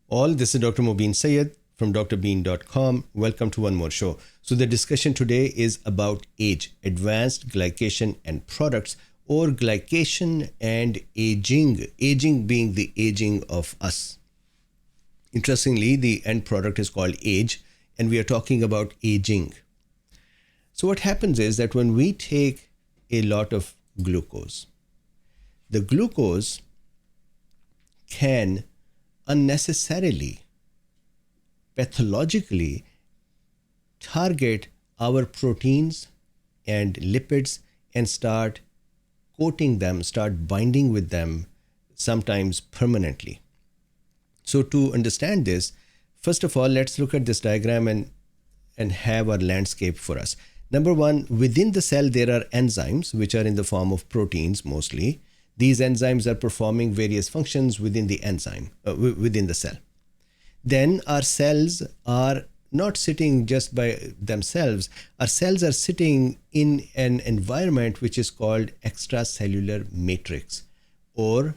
all. This is Dr. Mobeen Sayed from drbeen.com. Welcome to one more show. So the discussion today is about age, advanced glycation and products, or glycation and aging, aging being the aging of us. Interestingly, the end product is called age, and we are talking about aging. So what happens is that when we take a lot of glucose, the glucose can unnecessarily, pathologically target our proteins and lipids and start coating them, start binding with them, sometimes permanently. So to understand this, first of all, let's look at this diagram and have our landscape for us. Number one, within the cell, there are enzymes, which are in the form of proteins mostly. These enzymes are performing various functions within the enzyme, within the cell. Then our cells are not sitting just by themselves. Our cells are sitting in an environment which is called extracellular matrix, or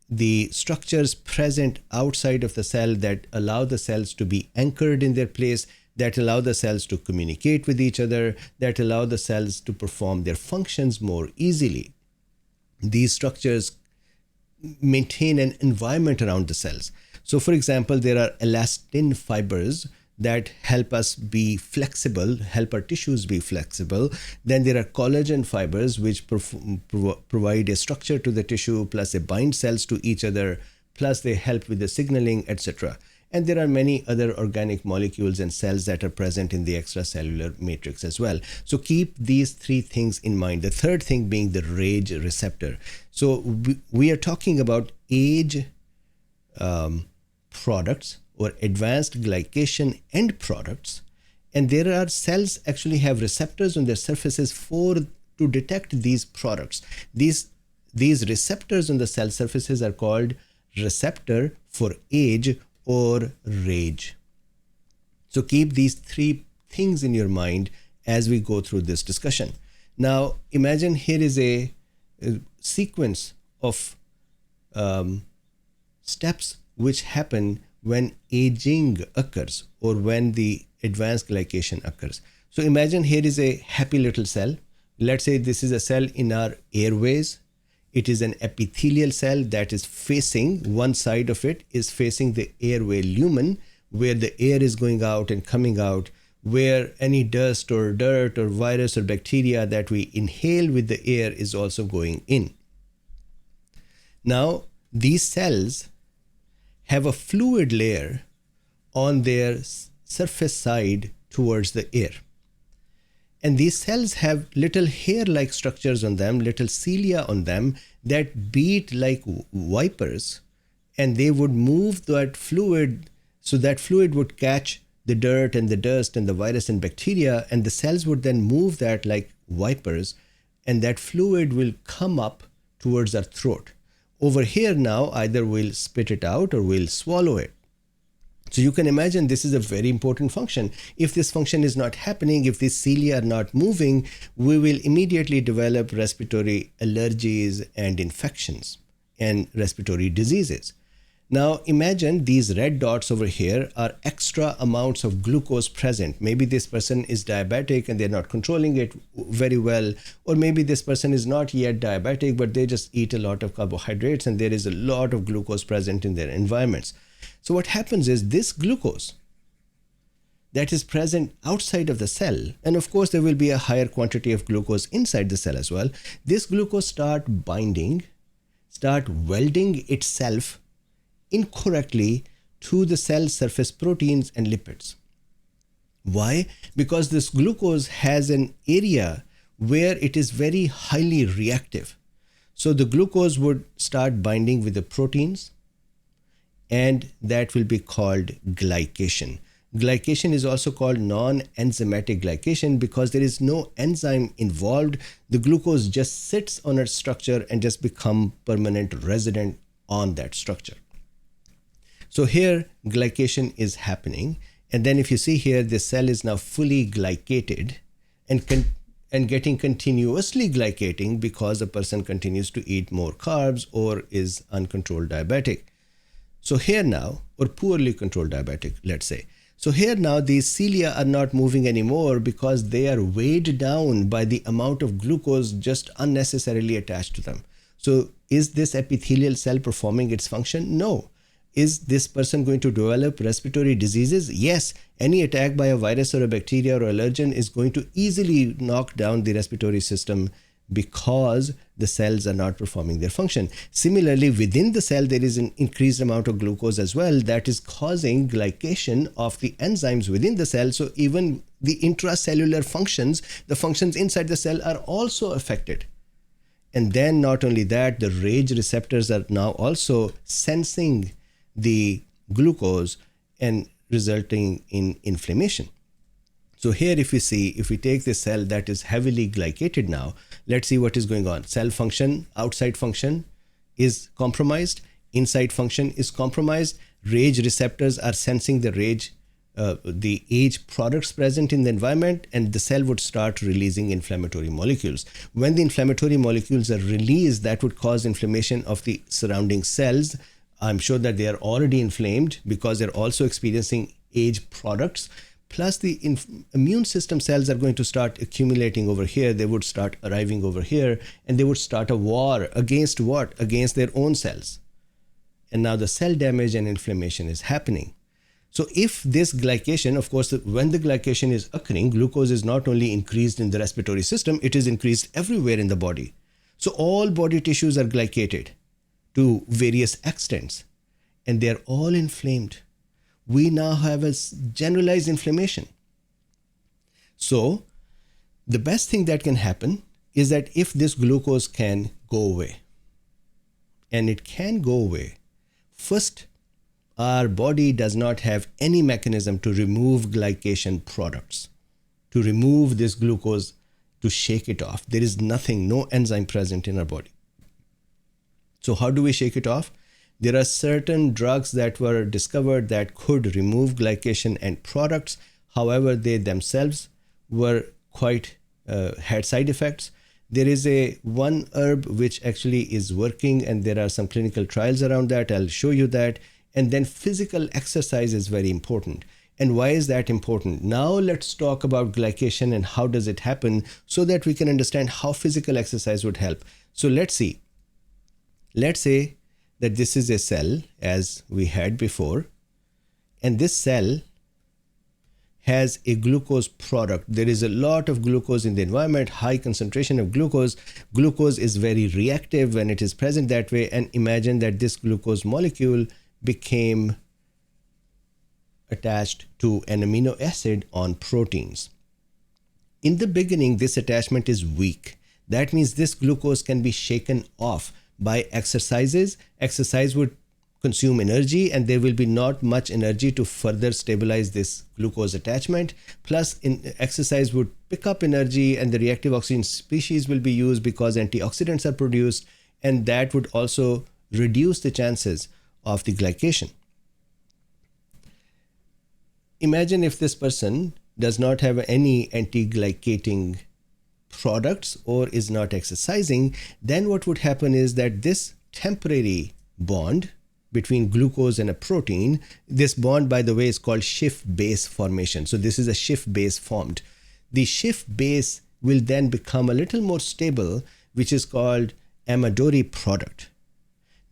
the structures present outside of the cell that allow the cells to be anchored in their place, that allow the cells to communicate with each other, that allow the cells to perform their functions more easily. These structures maintain an environment around the cells. So for example, there are elastin fibers that help us be flexible, help our tissues be flexible. Then there are collagen fibers which provide a structure to the tissue, plus they bind cells to each other, plus they help with the signaling, etc. And there are many other organic molecules and cells that are present in the extracellular matrix as well. So keep these three things in mind. The third thing being the RAGE receptor. So we are talking about age products, or advanced glycation end products, and there are cells actually have receptors on their surfaces to detect these products. These receptors on the cell surfaces are called receptor for age, or RAGE. So keep these three things in your mind as we go through this discussion. Now imagine here is a sequence of steps which happen when aging occurs, or when the advanced glycation occurs. So imagine here is a happy little cell. Let's say this is a cell in our airways. It is an epithelial cell that is facing, one side of it is facing the airway lumen, where the air is going out and coming out, where any dust or dirt or virus or bacteria that we inhale with the air is also going in. Now, these cells have a fluid layer on their surface side towards the air. And these cells have little hair-like structures on them, little cilia on them that beat like wipers, and they would move that fluid, so that fluid would catch the dirt and the dust and the virus and bacteria, and the cells would then move that like wipers, and that fluid will come up towards our throat. Over here now, either we'll spit it out or we'll swallow it. So you can imagine this is a very important function. If this function is not happening, if these cilia are not moving, we will immediately develop respiratory allergies and infections and respiratory diseases. Now imagine these red dots over here are extra amounts of glucose present. Maybe this person is diabetic and they're not controlling it very well, or maybe this person is not yet diabetic, but they just eat a lot of carbohydrates and there is a lot of glucose present in their environments. So what happens is this glucose that is present outside of the cell, and of course there will be a higher quantity of glucose inside the cell as well, this glucose start binding, start welding itself incorrectly to the cell surface proteins and lipids. Why? Because this glucose has an area where it is very highly reactive. So the glucose would start binding with the proteins, and that will be called glycation. Glycation is also called non-enzymatic glycation because there is no enzyme involved. The glucose just sits on its structure and just become permanent resident on that structure. So here glycation is happening, and then if you see here, the cell is now fully glycated and getting continuously glycating because the person continues to eat more carbs or is uncontrolled diabetic. So here now, or poorly controlled diabetic, let's say. So here now these cilia are not moving anymore because they are weighed down by the amount of glucose just unnecessarily attached to them. So is this epithelial cell performing its function? No. Is this person going to develop respiratory diseases? Yes. Any attack by a virus or a bacteria or allergen is going to easily knock down the respiratory system because the cells are not performing their function. Similarly, within the cell, there is an increased amount of glucose as well that is causing glycation of the enzymes within the cell. So even the intracellular functions, the functions inside the cell are also affected. And then not only that, the RAGE receptors are now also sensing the glucose and resulting in inflammation. So here if we take this cell that is heavily glycated now, let's see what is going on. Cell function, outside function is compromised, inside function is compromised. RAGE receptors are sensing the age products present in the environment, and the cell would start releasing inflammatory molecules. When the inflammatory molecules are released, that would cause inflammation of the surrounding cells. I'm sure that they are already inflamed because they're also experiencing age products. Plus the immune system cells are going to start accumulating over here. They would start arriving over here, and they would start a war against what? Against their own cells. And now the cell damage and inflammation is happening. So if this glycation, of course, when the glycation is occurring, glucose is not only increased in the respiratory system, it is increased everywhere in the body. So all body tissues are glycated to various extents, and they're all inflamed. We now have a generalized inflammation. So the best thing that can happen is that if this glucose can go away, and it can go away, first, our body does not have any mechanism to remove glycation products, to remove this glucose, to shake it off. There is nothing, no enzyme present in our body. So how do we shake it off? There are certain drugs that were discovered that could remove glycation end products. However, they themselves were quite had side effects. There is one herb which actually is working, and there are some clinical trials around that. I'll show you that. And then physical exercise is very important. And why is that important? Now let's talk about glycation and how does it happen so that we can understand how physical exercise would help. So let's see. Let's say that this is a cell as we had before, and this cell has a glucose product. There is a lot of glucose in the environment, high concentration of glucose. Glucose is very reactive when it is present that way. And imagine that this glucose molecule became attached to an amino acid on proteins. In the beginning, this attachment is weak. That means this glucose can be shaken off by exercises. Exercise would consume energy, and there will be not much energy to further stabilize this glucose attachment. Plus, exercise would pick up energy, and the reactive oxygen species will be used because antioxidants are produced, and that would also reduce the chances of the glycation. Imagine if this person does not have any anti-glycating products or is not exercising, then what would happen is that this temporary bond between glucose and a protein, this bond, by the way, is called Schiff base formation. So this is a Schiff base formed. The Schiff base will then become a little more stable, which is called Amadori product.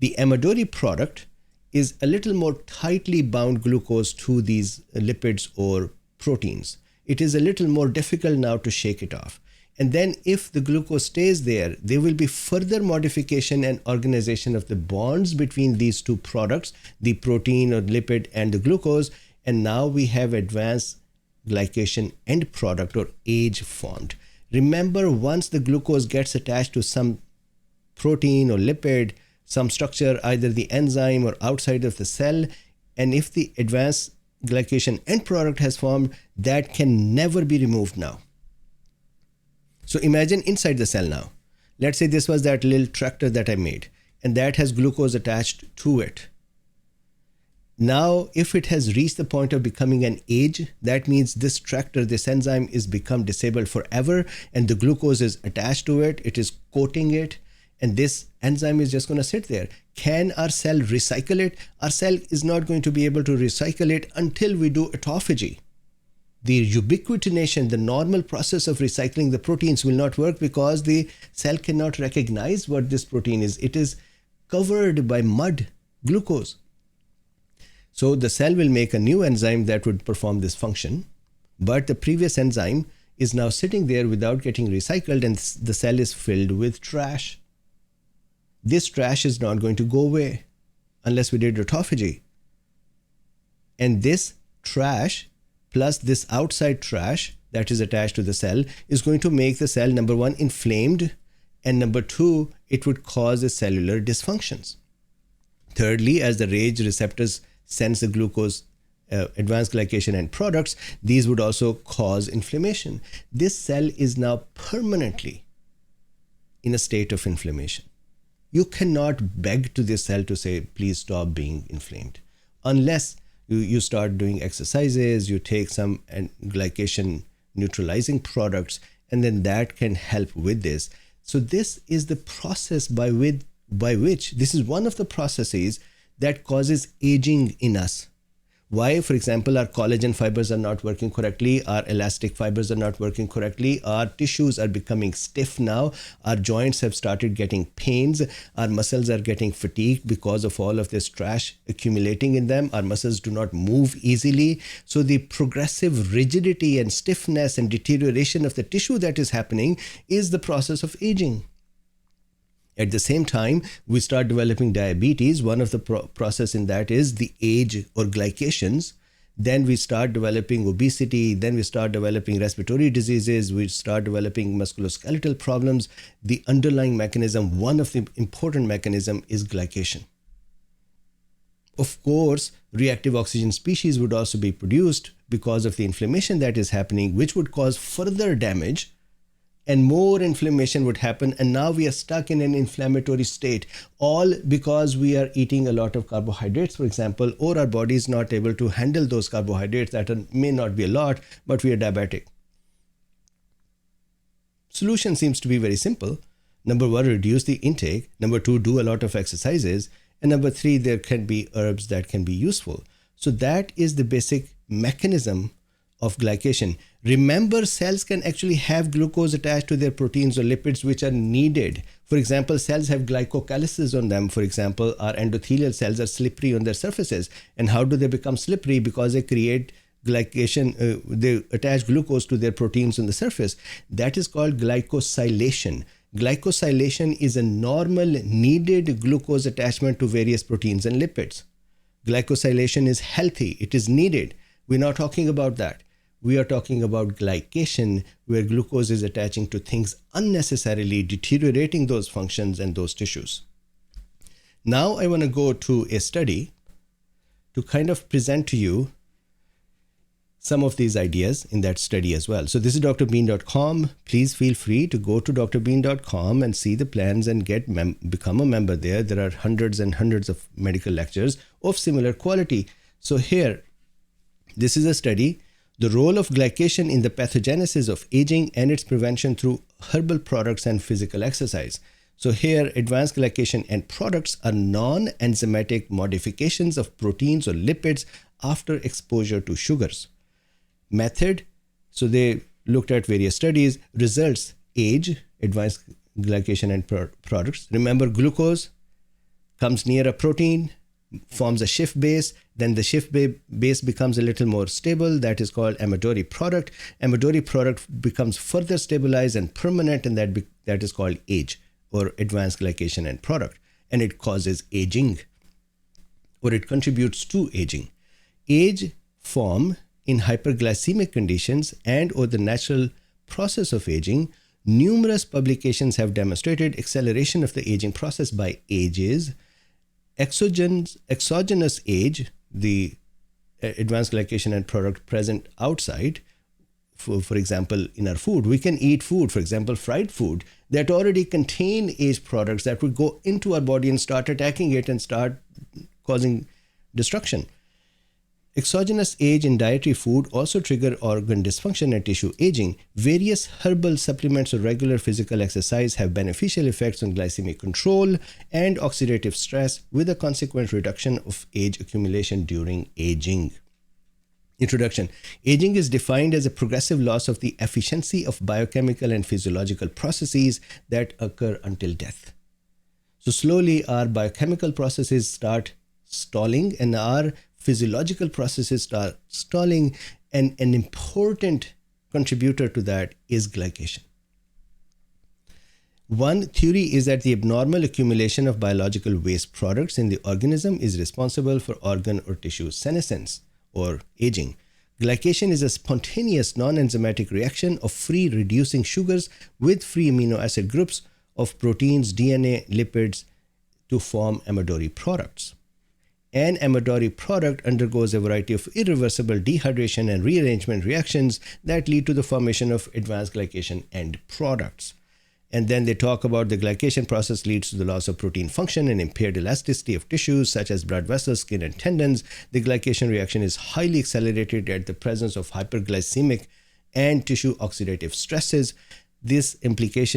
The Amadori product is a little more tightly bound glucose to these lipids or proteins. It is a little more difficult now to shake it off. And then if the glucose stays there, there will be further modification and organization of the bonds between these two products, the protein or lipid and the glucose. And now we have advanced glycation end product or age formed. Remember, once the glucose gets attached to some protein or lipid, some structure, either the enzyme or outside of the cell, and if the advanced glycation end product has formed, that can never be removed now. So imagine inside the cell now. Let's say this was that little tractor that I made, and that has glucose attached to it. Now, if it has reached the point of becoming an age, that means this tractor, this enzyme is become disabled forever, and the glucose is attached to it, it is coating it, and this enzyme is just going to sit there. Can our cell recycle it? Our cell is not going to be able to recycle it until we do autophagy. The ubiquitination, the normal process of recycling the proteins, will not work because the cell cannot recognize what this protein is. It is covered by mud, glucose. So the cell will make a new enzyme that would perform this function, but the previous enzyme is now sitting there without getting recycled, and the cell is filled with trash. This trash is not going to go away unless we did autophagy. And this trash plus this outside trash that is attached to the cell is going to make the cell, number one, inflamed, and number two, it would cause cellular dysfunctions. Thirdly, as the RAGE receptors sense the glucose, advanced glycation end products, these would also cause inflammation. This cell is now permanently in a state of inflammation. You cannot beg to this cell to say, please stop being inflamed, unless you start doing exercises, you take some glycation neutralizing products, and then that can help with this. So this is the process by which this is one of the processes that causes aging in us. Why, for example, our collagen fibers are not working correctly, our elastic fibers are not working correctly, our tissues are becoming stiff now, our joints have started getting pains, our muscles are getting fatigued because of all of this trash accumulating in them, our muscles do not move easily. So the progressive rigidity and stiffness and deterioration of the tissue that is happening is the process of aging. At the same time, we start developing diabetes. One of the process in that is the age or glycations. Then we start developing obesity. Then we start developing respiratory diseases. We start developing musculoskeletal problems. The underlying mechanism, one of the important mechanism, is glycation. Of course, reactive oxygen species would also be produced because of the inflammation that is happening, which would cause further damage, and more inflammation would happen, and now we are stuck in an inflammatory state, all because we are eating a lot of carbohydrates, for example, or our body is not able to handle those carbohydrates that may not be a lot, but we are diabetic. Solution seems to be very simple. Number one, reduce the intake. Number two, do a lot of exercises. And number three, there can be herbs that can be useful. So that is the basic mechanism of glycation. Remember, cells can actually have glucose attached to their proteins or lipids which are needed. For example, cells have glycocalyces on them. For example, our endothelial cells are slippery on their surfaces. And how do they become slippery? Because they create glycation, they attach glucose to their proteins on the surface. That is called glycosylation. Glycosylation is a normal needed glucose attachment to various proteins and lipids. Glycosylation is healthy. It is needed. We're not talking about that. We are talking about glycation, where glucose is attaching to things unnecessarily, deteriorating those functions and those tissues. Now I want to go to a study to kind of present to you some of these ideas in that study as well. So this is drbeen.com. Please feel free to go to drbeen.com and see the plans and become a member there. There are hundreds and hundreds of medical lectures of similar quality. So here, this is a study, the role of glycation in the pathogenesis of aging and its prevention through herbal products and physical exercise. So here, advanced glycation end products are non-enzymatic modifications of proteins or lipids after exposure to sugars. Method, so they looked at various studies. Results, age, advanced glycation end products. Remember, glucose comes near a protein, forms a Schiff base, then the Schiff base becomes a little more stable. That is called Amadori product. Amadori product becomes further stabilized and permanent, and that is called age or advanced glycation end product. And it causes aging, or it contributes to aging. Age form in hyperglycemic conditions and or the natural process of aging. Numerous publications have demonstrated acceleration of the aging process by ages. Exogenous age, the advanced glycation end product present outside, for example, in our food. We can eat food, for example, fried food, that already contain age products that would go into our body and start attacking it and start causing destruction. Exogenous age in dietary food also trigger organ dysfunction and tissue aging. Various herbal supplements or regular physical exercise have beneficial effects on glycemic control and oxidative stress, with a consequent reduction of age accumulation during aging. Introduction. Aging is defined as a progressive loss of the efficiency of biochemical and physiological processes that occur until death. So slowly our biochemical processes start stalling and our physiological processes start stalling, and an important contributor to that is glycation. One theory is that the abnormal accumulation of biological waste products in the organism is responsible for organ or tissue senescence or aging. Glycation is a spontaneous non-enzymatic reaction of free reducing sugars with free amino acid groups of proteins, DNA, lipids to form amidori products. An amidori product undergoes a variety of irreversible dehydration and rearrangement reactions that lead to the formation of advanced glycation end products. And then they talk about the glycation process leads to the loss of protein function and impaired elasticity of tissues such as blood vessels, skin, and tendons. The glycation reaction is highly accelerated at the presence of hyperglycemic and tissue oxidative stresses. This implicates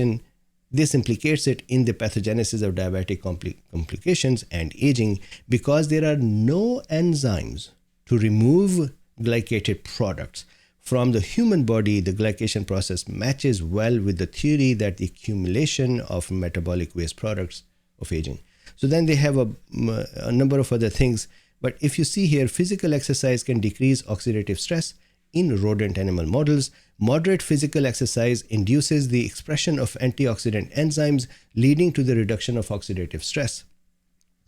it in the pathogenesis of diabetic complications and aging, because there are no enzymes to remove glycated products from the human body. The glycation process matches well with the theory that the accumulation of metabolic waste products of aging. So then they have a number of other things, but if you see here, physical exercise can decrease oxidative stress in rodent animal models. Moderate physical exercise induces the expression of antioxidant enzymes, leading to the reduction of oxidative stress.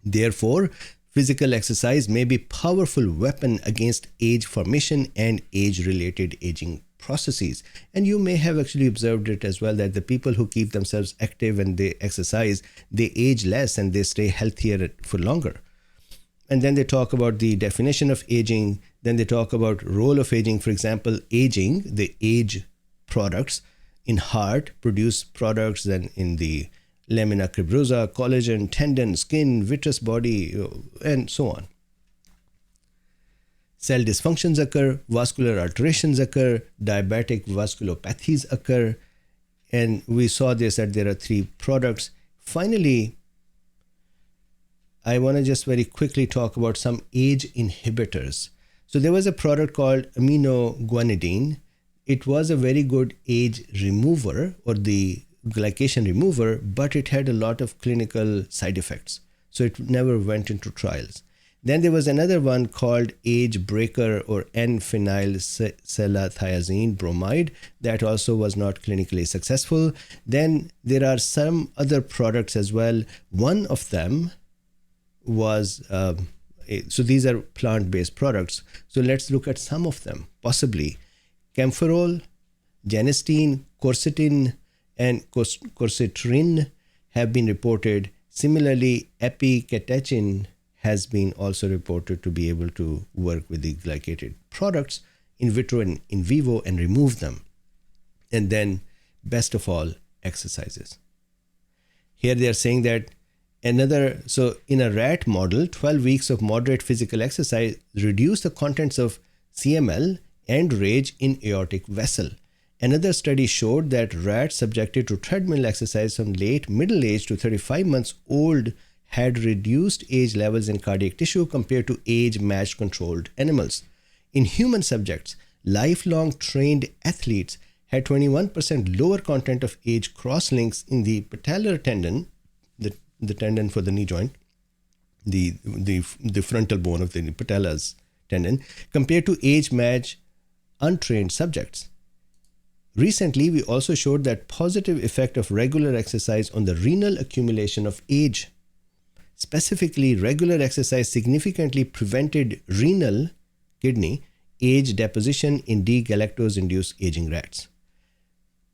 Therefore, physical exercise may be a powerful weapon against age formation and age-related aging processes. And you may have actually observed it as well, that the people who keep themselves active and they exercise, they age less and they stay healthier for longer. And then they talk about the definition of aging. Then they talk about role of aging. For example, aging, the age products in heart produce products, then in the lamina cribrosa, collagen, tendon, skin, vitreous body, and so on. Cell dysfunctions occur, vascular alterations occur, diabetic vasculopathies occur, and we saw this that there are 3 products. Finally, I want to just very quickly talk about some age inhibitors. So there was a product called aminoguanidine. It was a very good age remover, or the glycation remover, but it had a lot of clinical side effects. So it never went into trials. Then there was another one called age breaker, or N-phenylsilithiazine bromide, that also was not clinically successful. Then there are some other products as well. One of them was, so these are plant-based products. So let's look at some of them, possibly. Camphorol, genistein, quercetin, and quercitrin have been reported. Similarly, epicatechin has been also reported to be able to work with the glycated products in vitro and in vivo and remove them. And then, best of all, exercises. Here they are saying that so in a rat model, 12 weeks of moderate physical exercise reduced the contents of CML and RAGE in aortic vessel. Another study showed that rats subjected to treadmill exercise from late middle age to 35 months old had reduced age levels in cardiac tissue compared to age-matched controlled animals. In human subjects, lifelong trained athletes had 21% lower content of age crosslinks in the patellar tendon, the tendon for the knee joint, the frontal bone of the patellar's tendon, compared to age-matched untrained subjects. Recently, we also showed that positive effect of regular exercise on the renal accumulation of age. Specifically, regular exercise significantly prevented renal, kidney, age deposition in D-galactose-induced aging rats.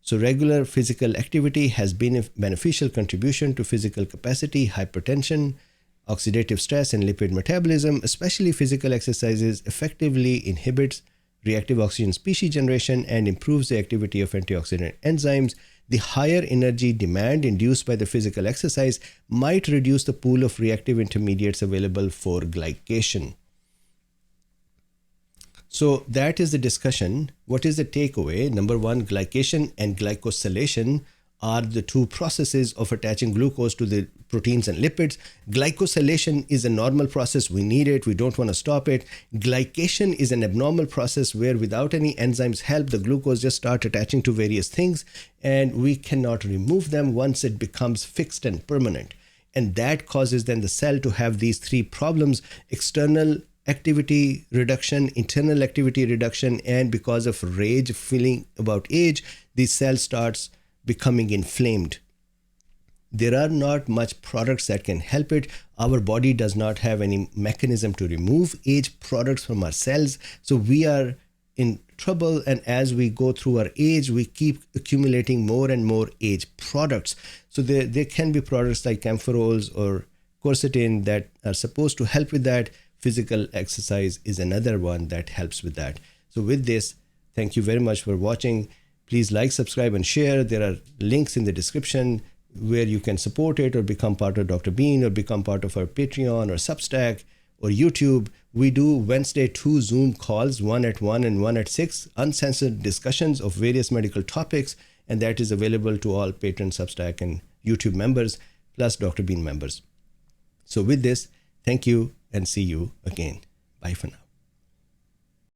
So regular physical activity has been a beneficial contribution to physical capacity, hypertension, oxidative stress, and lipid metabolism. Especially physical exercises effectively inhibits reactive oxygen species generation and improves the activity of antioxidant enzymes. The higher energy demand induced by the physical exercise might reduce the pool of reactive intermediates available for glycation. So that is the discussion. What is the takeaway? Number one, glycation and glycosylation are the two processes of attaching glucose to the proteins and lipids. Glycosylation is a normal process. We need it. We don't want to stop it. Glycation is an abnormal process where without any enzymes help, the glucose just start attaching to various things and we cannot remove them once it becomes fixed and permanent. And that causes then the cell to have these three problems: external activity reduction, internal activity reduction, and because of rage, feeling about age, the cell starts becoming inflamed. There are not much products that can help it. Our body does not have any mechanism to remove age products from our cells. So we are in trouble. And as we go through our age, we keep accumulating more and more age products. So there can be products like camphoryls or quercetin that are supposed to help with that. Physical exercise is another one that helps with that. So with this, thank you very much for watching. Please like, subscribe, and share. There are links in the description where you can support it or become part of Drbeen or become part of our Patreon or Substack or YouTube. We do Wednesday 2 Zoom calls, one at 1 and one at 6, uncensored discussions of various medical topics, and that is available to all Patreon, Substack, and YouTube members, plus Drbeen members. So with this, thank you and see you again. Bye for now.